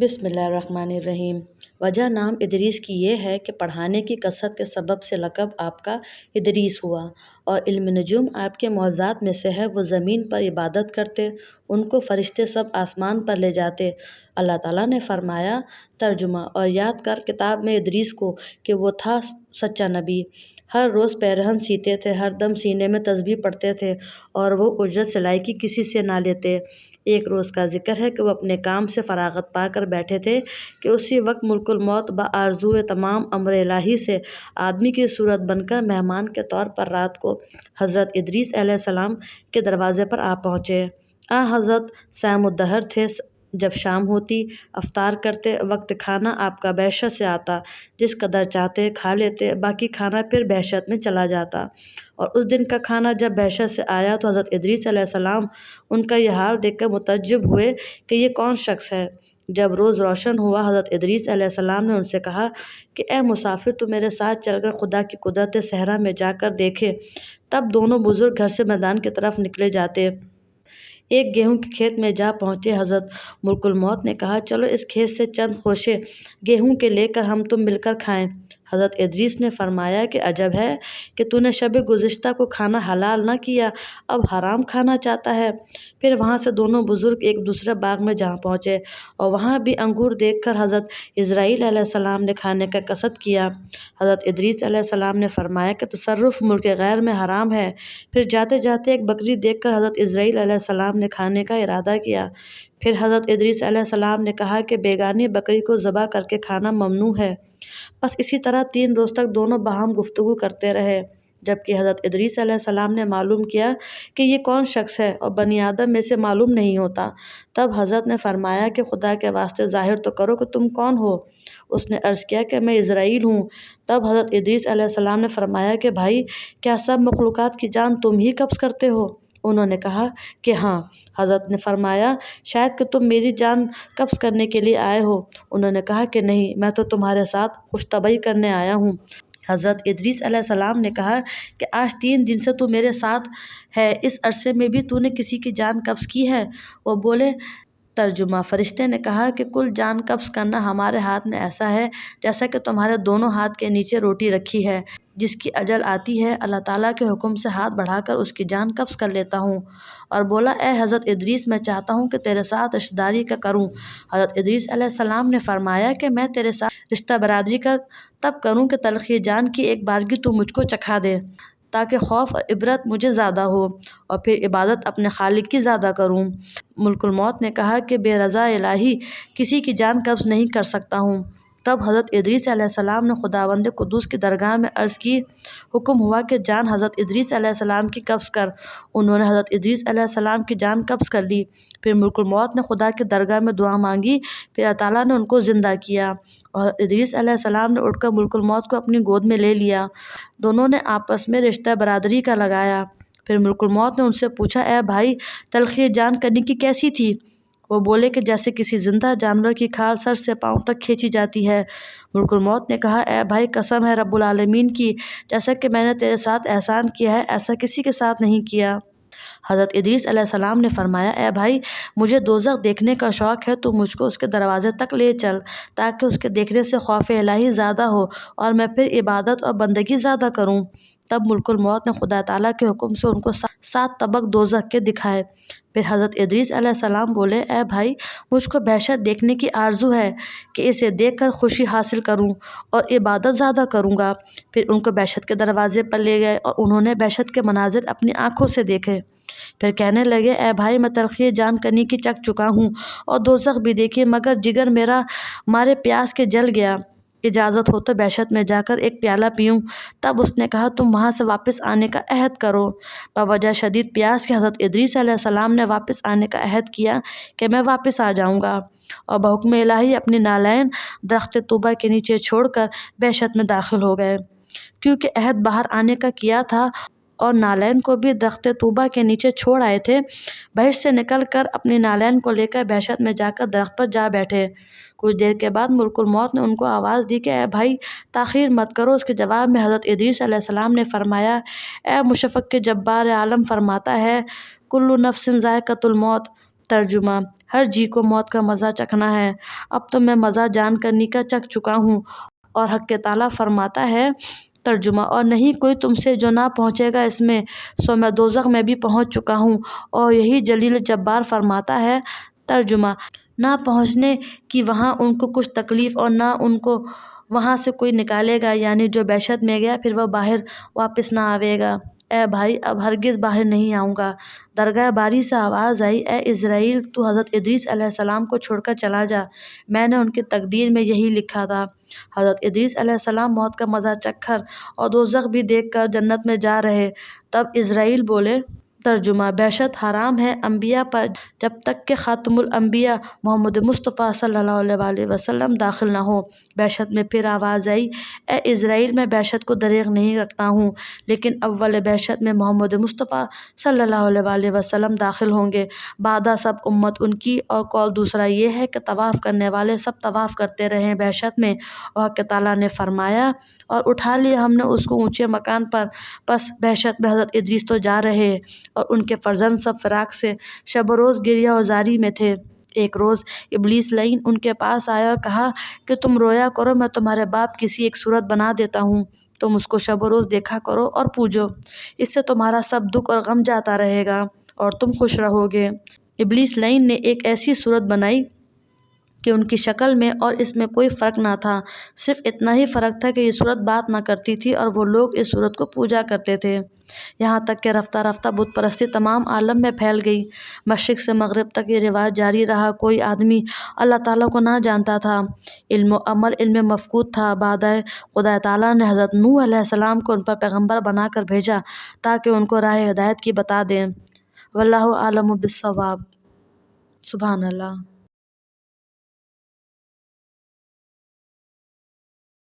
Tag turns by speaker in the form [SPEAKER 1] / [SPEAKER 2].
[SPEAKER 1] بسم اللہ الرحمن الرحیم۔ وجہ نام ادریس کی یہ ہے کہ پڑھانے کی کثرت کے سبب سے لقب آپ کا ادریس ہوا، اور علم نجوم آپ کے معجزات میں سے ہے۔ وہ زمین پر عبادت کرتے، ان کو فرشتے سب آسمان پر لے جاتے۔ اللہ تعالیٰ نے فرمایا ترجمہ: اور یاد کر کتاب میں ادریس کو کہ وہ تھا سچا نبی، ہر روز پیرہن سیتے تھے، ہر دم سینے میں تسبیح پڑھتے تھے، اور وہ اجرت سلائی کی کسی سے نہ لیتے۔ ایک روز کا ذکر ہے کہ وہ اپنے کام سے فراغت پا کر بیٹھے تھے کہ اسی وقت ملک الموت بآرزوئے تمام امر الہی سے آدمی کی صورت بن کر مہمان کے طور پر رات کو حضرت ادریس علیہ السلام کے دروازے پر آ پہنچے۔ حضرت صائم الدہر تھے۔ جب شام ہوتی افطار کرتے، وقت کھانا آپ کا بہشت سے آتا، جس قدر چاہتے کھا لیتے، باقی کھانا پھر بہشت میں چلا جاتا۔ اور اس دن کا کھانا جب بہشت سے آیا تو حضرت ادریس علیہ السلام ان کا یہ حال دیکھ کر متعجب ہوئے کہ یہ کون شخص ہے۔ جب روز روشن ہوا، حضرت ادریس علیہ السلام نے ان سے کہا کہ اے مسافر، تو میرے ساتھ چل کر خدا کی قدرت صحرا میں جا کر دیکھے۔ تب دونوں بزرگ گھر سے میدان کی طرف نکلے جاتے۔ ایک گیہوں کے کھیت میں جا پہنچے۔ حضرت ملک الموت نے کہا چلو اس کھیت سے چند خوشے گیہوں کے لے کر ہم تم مل کر کھائیں۔ حضرت ادریس نے فرمایا کہ عجب ہے کہ تو نے شب گزشتہ کو کھانا حلال نہ کیا، اب حرام کھانا چاہتا ہے۔ پھر وہاں سے دونوں بزرگ ایک دوسرے باغ میں جا پہنچے، اور وہاں بھی انگور دیکھ کر حضرت اسرائیل علیہ السلام نے کھانے کا قصد کیا۔ حضرت ادریس علیہ السلام نے فرمایا کہ تصرف ملک غیر میں حرام ہے۔ پھر جاتے جاتے ایک بکری دیکھ کر حضرت اسرائیل علیہ السلام نے کھانے کا ارادہ کیا۔ پھر حضرت ادریس علیہ السلام نے کہا کہ بیگانی بکری کو ذبح کر کے کھانا ممنوع ہے۔ بس اسی طرح 3 روز تک دونوں باہم گفتگو کرتے رہے، جبکہ حضرت ادریس علیہ السلام نے معلوم کیا کہ یہ کون شخص ہے اور بنی آدم میں سے معلوم نہیں ہوتا۔ تب حضرت نے فرمایا کہ خدا کے واسطے ظاہر تو کرو کہ تم کون ہو۔ اس نے عرض کیا کہ میں اسرائیل ہوں۔ تب حضرت ادریس علیہ السلام نے فرمایا کہ بھائی، کیا سب مخلوقات کی جان تم ہی قبض کرتے ہو؟ انہوں نے کہا کہ ہاں۔ حضرت نے فرمایا شاید کہ تم میری جان قبض کرنے کے لیے آئے ہو۔ انہوں نے کہا کہ نہیں، میں تو تمہارے ساتھ خوش طبعی کرنے آیا ہوں۔ حضرت ادریس علیہ السلام نے کہا کہ آج 3 دن سے تو میرے ساتھ ہے، اس عرصے میں بھی تو نے کسی کی جان قبض کی ہے؟ وہ بولے ترجمہ: فرشتے نے کہا کہ کل جان قبض کرنا ہمارے ہاتھ میں ایسا ہے جیسا کہ تمہارے دونوں ہاتھ کے نیچے روٹی رکھی ہے۔ جس کی اجل آتی ہے اللہ تعالیٰ کے حکم سے ہاتھ بڑھا کر اس کی جان قبض کر لیتا ہوں۔ اور بولا اے حضرت ادریس، میں چاہتا ہوں کہ تیرے ساتھ رشتہ داری کا کروں۔ حضرت ادریس علیہ السلام نے فرمایا کہ میں تیرے ساتھ رشتہ برادری کا تب کروں کہ تلخی جان کی ایک بارگی تو مجھ کو چکھا دے، تاکہ خوف اور عبرت مجھے زیادہ ہو، اور پھر عبادت اپنے خالق کی زیادہ کروں۔ ملک الموت نے کہا کہ بے رضا الہی کسی کی جان قبض نہیں کر سکتا ہوں۔ تب حضرت ادریس علیہ السلام نے خداوند قدوس کی درگاہ میں عرض کی، حکم ہوا کہ جان حضرت ادریس علیہ السلام کی قبض کر۔ انہوں نے حضرت ادریس علیہ السلام کی جان قبض کر لی۔ پھر ملک الموت نے خدا کی درگاہ میں دعا مانگی، پھر اللہ تعالیٰ نے ان کو زندہ کیا، اور حضرت ادریس علیہ السلام نے اٹھ کر ملک الموت کو اپنی گود میں لے لیا۔ دونوں نے آپس میں رشتہ برادری کا لگایا۔ پھر ملک الموت نے ان سے پوچھا اے بھائی، تلخی جان کرنے کی کیسی تھی؟ وہ بولے کہ جیسے کسی زندہ جانور کی کھال سر سے پاؤں تک کھینچی جاتی ہے۔ ملک الموت نے کہا اے بھائی، قسم ہے رب العالمین کی، جیسا کہ میں نے تیرے ساتھ احسان کیا ہے ایسا کسی کے ساتھ نہیں کیا۔ حضرت ادریس علیہ السلام نے فرمایا اے بھائی، مجھے دوزخ دیکھنے کا شوق ہے، تو مجھ کو اس کے دروازے تک لے چل، تاکہ اس کے دیکھنے سے خوف الہی زیادہ ہو اور میں پھر عبادت اور بندگی زیادہ کروں۔ تب ملک الموت نے خدا تعالیٰ کے حکم سے ان کو 7 طبق دوزخ کے دکھائے۔ پھر حضرت ادریس علیہ السلام بولے اے بھائی، مجھ کو بہشت دیکھنے کی آرزو ہے کہ اسے دیکھ کر خوشی حاصل کروں اور عبادت زیادہ کروں گا۔ پھر ان کو بہشت کے دروازے پر لے گئے اور انہوں نے بہشت کے مناظر اپنی آنکھوں سے دیکھے۔ پھر کہنے لگے اے بھائی، میں تلخی جان کنی کی چکھ چکا ہوں اور دوزخ بھی دیکھی، مگر جگر میرا مارے پیاس کے جل گیا۔ اجازت ہو تو بہشت میں جا کر ایک پیالہ پیوں۔ تب اس نے کہا تم وہاں سے واپس آنے کا عہد کرو۔ بوجہ شدید پیاس کے حضرت ادریس علیہ السلام نے واپس آنے کا عہد کیا کہ میں واپس آ جاؤں گا، اور بحکم الہی اپنی نالین درخت طوبہ کے نیچے چھوڑ کر بہشت میں داخل ہو گئے۔ کیونکہ عہد باہر آنے کا کیا تھا اور نالین کو بھی درخت طوبہ کے نیچے چھوڑ آئے تھے، بہشت سے نکل کر اپنی نالین کو لے کر بہشت میں جا کر درخت پر جا بیٹھے۔ کچھ دیر کے بعد ملک الموت نے ان کو آواز دی کہ اے بھائی، تاخیر مت کرو۔ اس کے جواب میں حضرت ادریس علیہ السلام نے فرمایا اے مشفق جبار عالم فرماتا ہے کل نفس ذائقۃ الموت، ترجمہ: ہر جی کو موت کا مزہ چکھنا ہے، اب تو میں مزہ جان کرنے کا چکھ چکا ہوں۔ اور حق تعالیٰ فرماتا ہے۔ ترجمہ: اور نہیں کوئی تم سے جو نہ پہنچے گا اس میں، سو میں دوزخ میں بھی پہنچ چکا ہوں، اور یہی جلیل جبار فرماتا ہے۔ ترجمہ: نہ پہنچنے کی وہاں ان کو کچھ تکلیف اور نہ ان کو وہاں سے کوئی نکالے گا، یعنی جو بہشت میں گیا پھر وہ باہر واپس نہ آئے گا۔ اے بھائی، اب ہرگز باہر نہیں آؤں گا۔ درگاہ باری سے آواز آئی، اے اسرائیل، تو حضرت ادریس علیہ السلام کو چھوڑ کر چلا جا، میں نے ان کی تقدیر میں یہی لکھا تھا۔ حضرت ادریس علیہ السلام موت کا مزہ چکھ کر اور دوزخ بھی دیکھ کر جنت میں جا رہے، تب اسرائیل بولے۔ ترجمہ: بہشت حرام ہے انبیاء پر جب تک کہ خاتم الانبیاء محمد مصطفیٰ صلی اللہ علیہ وآلہ وسلم داخل نہ ہو۔ بہشت میں پھر آواز آئی، اے اسرائیل، میں بہشت کو دریغ نہیں رکھتا ہوں، لیکن اول بہشت میں محمد مصطفیٰ صلی اللہ علیہ وآلہ وسلم داخل ہوں گے، بعدہ سب امت ان کی۔ اور قول دوسرا یہ ہے کہ طواف کرنے والے سب طواف کرتے رہیں بہشت میں، اور حق تعالیٰ نے فرمایا، اور اٹھا لیا ہم نے اس کو اونچے مکان پر، پس بہشت میں حضرت ادریس تو جا رہے اور ان کے فرزند سب فراق سے شب و روز گریہ و زاری میں تھے۔ ایک روز ابلیس لعین ان کے پاس آیا اور کہا کہ تم رویا کرو، میں تمہارے باپ کسی ایک صورت بنا دیتا ہوں، تم اس کو شب و روز دیکھا کرو اور پوجو، اس سے تمہارا سب دکھ اور غم جاتا رہے گا اور تم خوش رہو گے۔ ابلیس لعین نے ایک ایسی صورت بنائی کہ ان کی شکل میں اور اس میں کوئی فرق نہ تھا، صرف اتنا ہی فرق تھا کہ یہ صورت بات نہ کرتی تھی اور وہ لوگ اس صورت کو پوجا کرتے تھے، یہاں تک کہ رفتہ رفتہ بت پرستی تمام عالم میں پھیل گئی۔ مشرق سے مغرب تک یہ رواج جاری رہا، کوئی آدمی اللہ تعالیٰ کو نہ جانتا تھا، علم و عمل ان میں مفقود تھا۔ بعد خدا تعالیٰ نے حضرت نوح علیہ السلام کو ان پر پیغمبر بنا کر بھیجا تاکہ ان کو راہ ہدایت کی بتا دیں۔ واللہ اعلم بالصواب۔ سبحان اللہ۔